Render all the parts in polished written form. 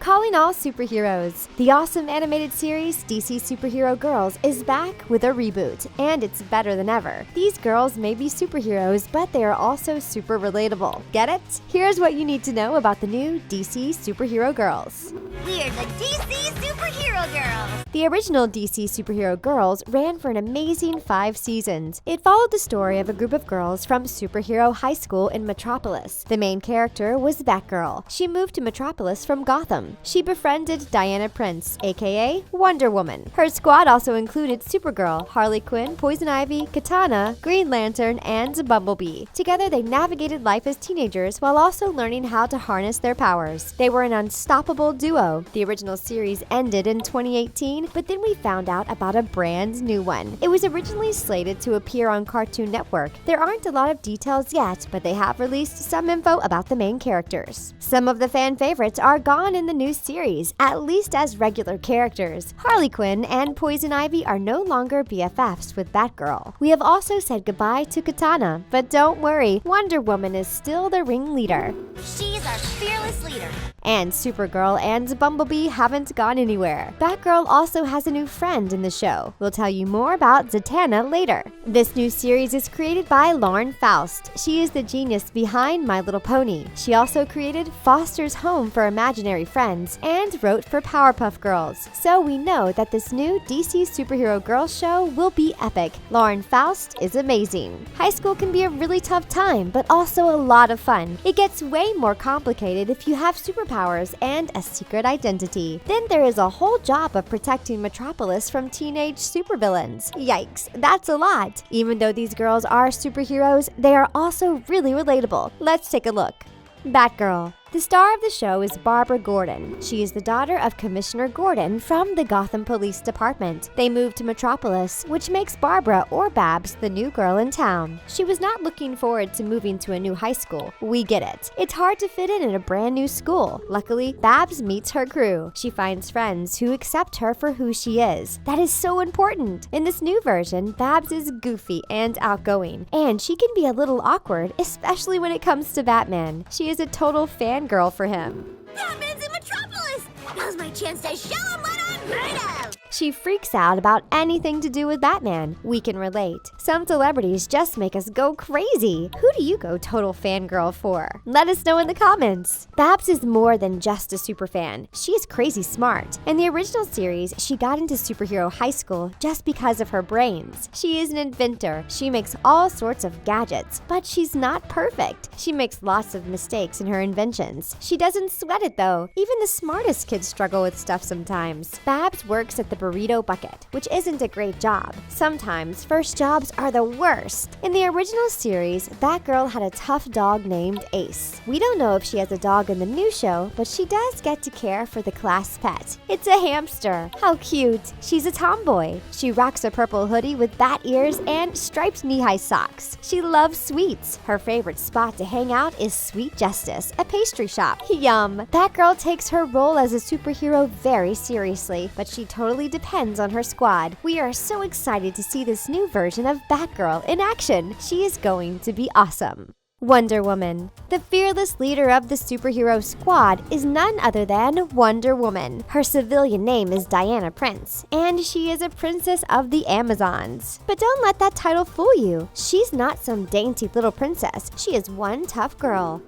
Calling all superheroes. The awesome animated series DC Superhero Girls is back with a reboot, and it's better than ever. These girls may be superheroes, but they are also super relatable. Get it? Here's what you need to know about the new DC Superhero Girls. We're the DC Superhero Girls! The original DC Superhero Girls ran for an amazing 5 seasons. It followed the story of a group of girls from Superhero High School in Metropolis. The main character was Batgirl. She moved to Metropolis from Gotham. She befriended Diana Prince, aka Wonder Woman. Her squad also included Supergirl, Harley Quinn, Poison Ivy, Zatanna, Green Lantern, and Bumblebee. Together, they navigated life as teenagers while also learning how to harness their powers. They were an unstoppable duo. The original series ended in 2018, but then we found out about a brand new one. It was originally slated to appear on Cartoon Network. There aren't a lot of details yet, but they have released some info about the main characters. Some of the fan favorites are gone in the new series, at least as regular characters. Harley Quinn and Poison Ivy are no longer BFFs with Batgirl. We have also said goodbye to Zatanna, but don't worry, Wonder Woman is still the ringleader. She's our fearless leader. And Supergirl and Bumblebee haven't gone anywhere. Batgirl also has a new friend in the show. We'll tell you more about Zatanna later. This new series is created by Lauren Faust. She is the genius behind My Little Pony. She also created Foster's Home for Imaginary Friends and wrote for Powerpuff Girls. So we know that this new DC Superhero Girls show will be epic. Lauren Faust is amazing. High school can be a really tough time, but also a lot of fun. It gets way more complicated if you have superpowers and a secret identity. Then there is a whole job of protecting Metropolis from teenage supervillains. Yikes, that's a lot. Even though these girls are superheroes, they are also really relatable. Let's take a look. Batgirl. The star of the show is Barbara Gordon. She is the daughter of Commissioner Gordon from the Gotham Police Department. They moved to Metropolis, which makes Barbara, or Babs, the new girl in town. She was not looking forward to moving to a new high school. We get it. It's hard to fit in a brand new school. Luckily, Babs meets her crew. She finds friends who accept her for who she is. That is so important. In this new version, Babs is goofy and outgoing, and she can be a little awkward, especially when it comes to Batman. She is a total fangirl for him. Batman's in Metropolis! Now's my chance to show him what I'm made of! She freaks out about anything to do with Batman. We can relate. Some celebrities just make us go crazy. Who do you go total fangirl for? Let us know in the comments. Babs is more than just a superfan. She is crazy smart. In the original series, she got into superhero high school just because of her brains. She is an inventor. She makes all sorts of gadgets, but she's not perfect. She makes lots of mistakes in her inventions. She doesn't sweat it though. Even the smartest kids struggle with stuff sometimes. Babs works at the burrito bucket, which isn't a great job. Sometimes first jobs are the worst. In the original series, Batgirl had a tough dog named Ace. We don't know if she has a dog in the new show, but she does get to care for the class pet. It's a hamster. How cute. She's a tomboy. She rocks a purple hoodie with bat ears and striped knee-high socks. She loves sweets. Her favorite spot to hang out is Sweet Justice, a pastry shop. Yum. Batgirl takes her role as a superhero very seriously, but she totally depends on her squad. We are so excited to see this new version of Batgirl in action. She is going to be awesome. Wonder Woman. The fearless leader of the superhero squad is none other than Wonder Woman. Her civilian name is Diana Prince, and she is a princess of the Amazons. But don't let that title fool you. She's not some dainty little princess. She is one tough girl.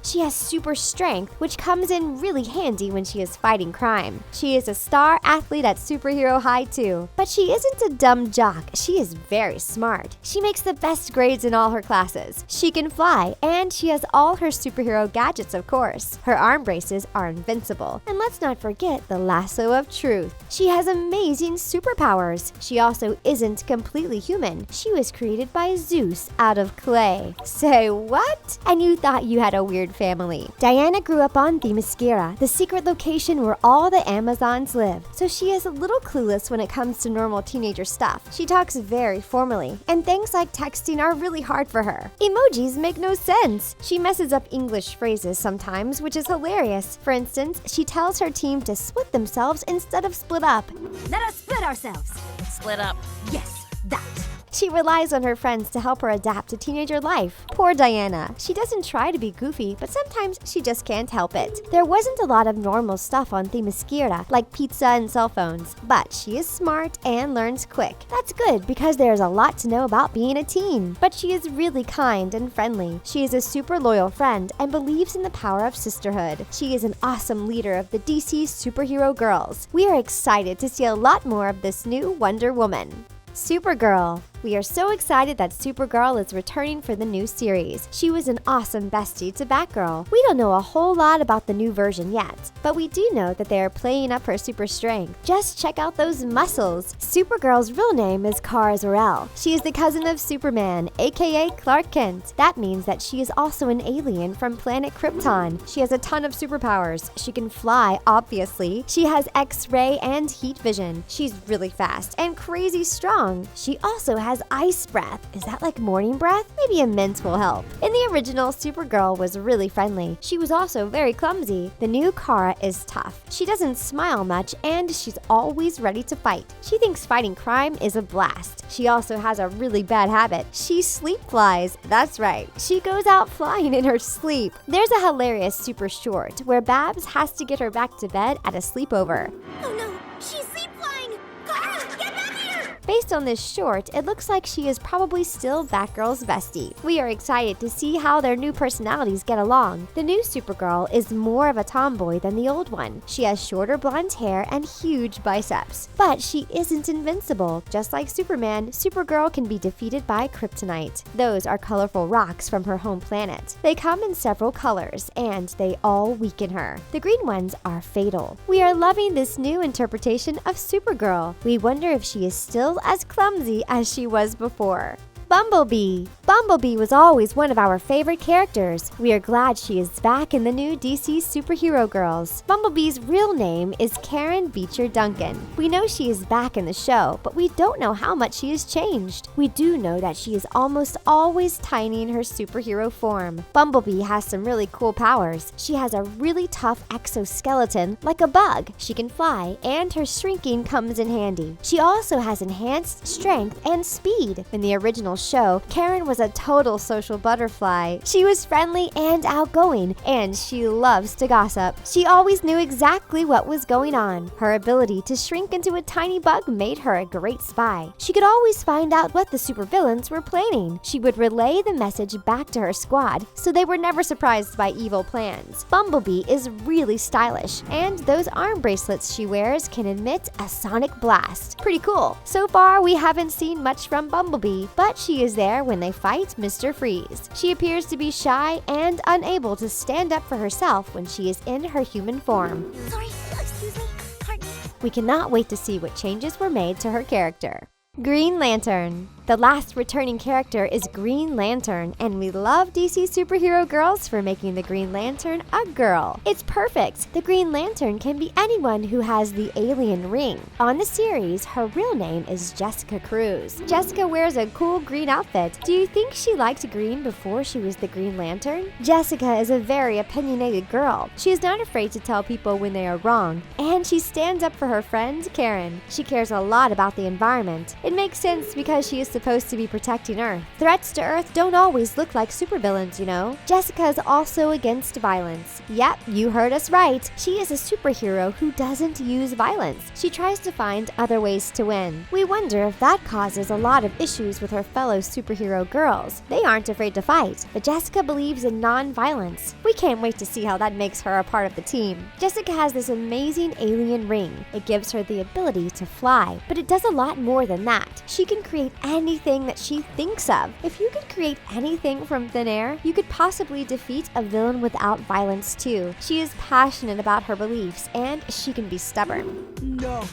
She has super strength, which comes in really handy when she is fighting crime. She is a star athlete at Superhero High too. But she isn't a dumb jock, she is very smart. She makes the best grades in all her classes. She can fly, and she has all her superhero gadgets, of course. Her arm braces are invincible. And let's not forget the lasso of truth. She has amazing superpowers. She also isn't completely human. She was created by Zeus out of clay. Say what? And you thought you had a weird family. Diana grew up on Themyscira, the secret location where all the Amazons live, so she is a little clueless when it comes to normal teenager stuff. She talks very formally, and things like texting are really hard for her. Emojis make no sense. She messes up English phrases sometimes, which is hilarious. For instance, she tells her team to split themselves instead of split up. Let us split ourselves. Split up. Yes, that. She relies on her friends to help her adapt to teenager life. Poor Diana. She doesn't try to be goofy, but sometimes she just can't help it. There wasn't a lot of normal stuff on Themyscira, like pizza and cell phones, but she is smart and learns quick. That's good because there's a lot to know about being a teen. But she is really kind and friendly. She is a super loyal friend and believes in the power of sisterhood. She is an awesome leader of the DC superhero girls. We are excited to see a lot more of this new Wonder Woman. Supergirl. We are so excited that Supergirl is returning for the new series. She was an awesome bestie to Batgirl. We don't know a whole lot about the new version yet, but we do know that they are playing up her super strength. Just check out those muscles. Supergirl's real name is Kara Zor-El. She is the cousin of Superman, aka Clark Kent. That means that she is also an alien from planet Krypton. She has a ton of superpowers. She can fly, obviously. She has X-ray and heat vision. She's really fast and crazy strong. She also has ice breath. Is that like morning breath? Maybe a mint will help. In the original, Supergirl was really friendly. She was also very clumsy. The new Kara is tough. She doesn't smile much and she's always ready to fight. She thinks fighting crime is a blast. She also has a really bad habit. She sleep flies. That's right. She goes out flying in her sleep. There's a hilarious super short where Babs has to get her back to bed at a sleepover. Oh no, she's sleep flying! Kara, get back here! Based on this short, it looks like she is probably still Batgirl's bestie. We are excited to see how their new personalities get along. The new Supergirl is more of a tomboy than the old one. She has shorter blonde hair and huge biceps. But she isn't invincible. Just like Superman, Supergirl can be defeated by kryptonite. Those are colorful rocks from her home planet. They come in several colors, and they all weaken her. The green ones are fatal. We are loving this new interpretation of Supergirl. We wonder if she is still as clumsy as she was before. Bumblebee. Bumblebee was always one of our favorite characters. We are glad she is back in the new DC superhero girls. Bumblebee's real name is Karen Beecher Duncan. We know she is back in the show, but we don't know how much she has changed. We do know that she is almost always tiny in her superhero form. Bumblebee has some really cool powers. She has a really tough exoskeleton like a bug. She can fly, and her shrinking comes in handy. She also has enhanced strength and speed. In the original show, Karen was a total social butterfly. She was friendly and outgoing, and she loves to gossip. She always knew exactly what was going on. Her ability to shrink into a tiny bug made her a great spy. She could always find out what the supervillains were planning. She would relay the message back to her squad, so they were never surprised by evil plans. Bumblebee is really stylish, and those arm bracelets she wears can emit a sonic blast. Pretty cool. So far, we haven't seen much from Bumblebee, but she is there when they fight Mr. Freeze. She appears to be shy and unable to stand up for herself when she is in her human form. Sorry, excuse me. Pardon. We cannot wait to see what changes were made to her character. Green Lantern. The last returning character is Green Lantern, and we love DC superhero girls for making the Green Lantern a girl. It's perfect. The Green Lantern can be anyone who has the alien ring. On the series, her real name is Jessica Cruz. Jessica wears a cool green outfit. Do you think she liked green before she was the Green Lantern? Jessica is a very opinionated girl. She is not afraid to tell people when they are wrong, and she stands up for her friend, Karen. She cares a lot about the environment. It makes sense because she is supposed to be protecting Earth. Threats to Earth don't always look like supervillains, you know. Jessica is also against violence. Yep, you heard us right. She is a superhero who doesn't use violence. She tries to find other ways to win. We wonder if that causes a lot of issues with her fellow superhero girls. They aren't afraid to fight, but Jessica believes in non-violence. We can't wait to see how that makes her a part of the team. Jessica has this amazing alien ring. It gives her the ability to fly, but it does a lot more than that. She can create anything that she thinks of. If you could create anything from thin air, you could possibly defeat a villain without violence too. She is passionate about her beliefs, and she can be stubborn. No.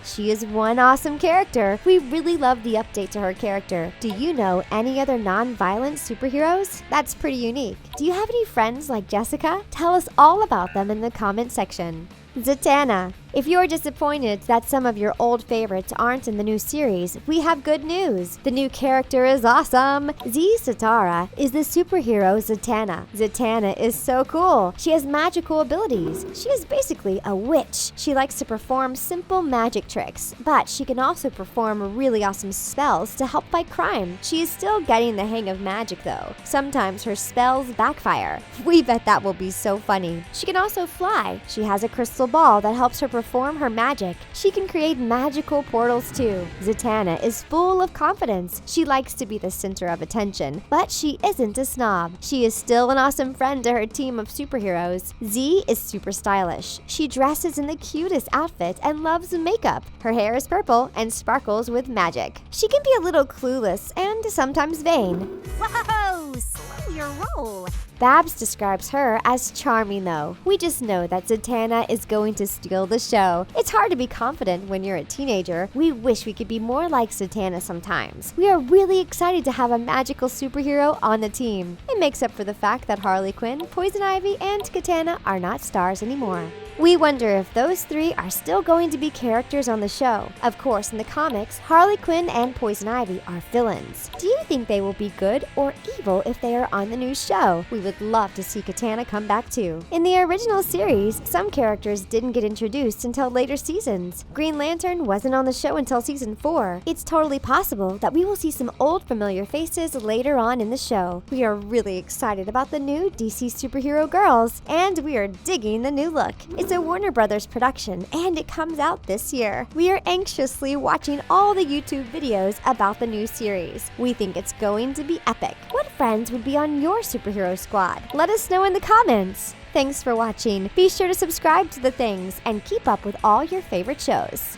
She is one awesome character. We really love the update to her character. Do you know any other non-violent superheroes? That's pretty unique. Do you have any friends like Jessica? Tell us all about them in the comment section. Zatanna. If you're disappointed that some of your old favorites aren't in the new series, we have good news. The new character is awesome! Zatanna is the superhero Zatanna. Zatanna is so cool. She has magical abilities. She is basically a witch. She likes to perform simple magic tricks, but she can also perform really awesome spells to help fight crime. She is still getting the hang of magic though. Sometimes her spells backfire. We bet that will be so funny. She can also fly. She has a crystal ball that helps her perform her magic. She can create magical portals too. Zatanna is full of confidence. She likes to be the center of attention, but she isn't a snob. She is still an awesome friend to her team of superheroes. Z is super stylish. She dresses in the cutest outfit and loves makeup. Her hair is purple and sparkles with magic. She can be a little clueless and sometimes vain. Whoa! Slow your roll. Babs describes her as charming though. We just know that Zatanna is going to steal the show. It's hard to be confident when you're a teenager. We wish we could be more like Zatanna sometimes. We are really excited to have a magical superhero on the team. It makes up for the fact that Harley Quinn, Poison Ivy, and Katana are not stars anymore. We wonder if those three are still going to be characters on the show. Of course, in the comics, Harley Quinn and Poison Ivy are villains. Do you think they will be good or evil if they are on the new show? We would love to see Katana come back too. In the original series, some characters didn't get introduced until later seasons. Green Lantern wasn't on the show until season 4. It's totally possible that we will see some old familiar faces later on in the show. We are really excited about the new DC superhero girls, and we are digging the new look. It's a Warner Brothers production, and it comes out this year. We are anxiously watching all the YouTube videos about the new series. We think it's going to be epic. What friends would be on your superhero squad? Let us know in the comments. Thanks for watching. Be sure to subscribe to The Things and keep up with all your favorite shows.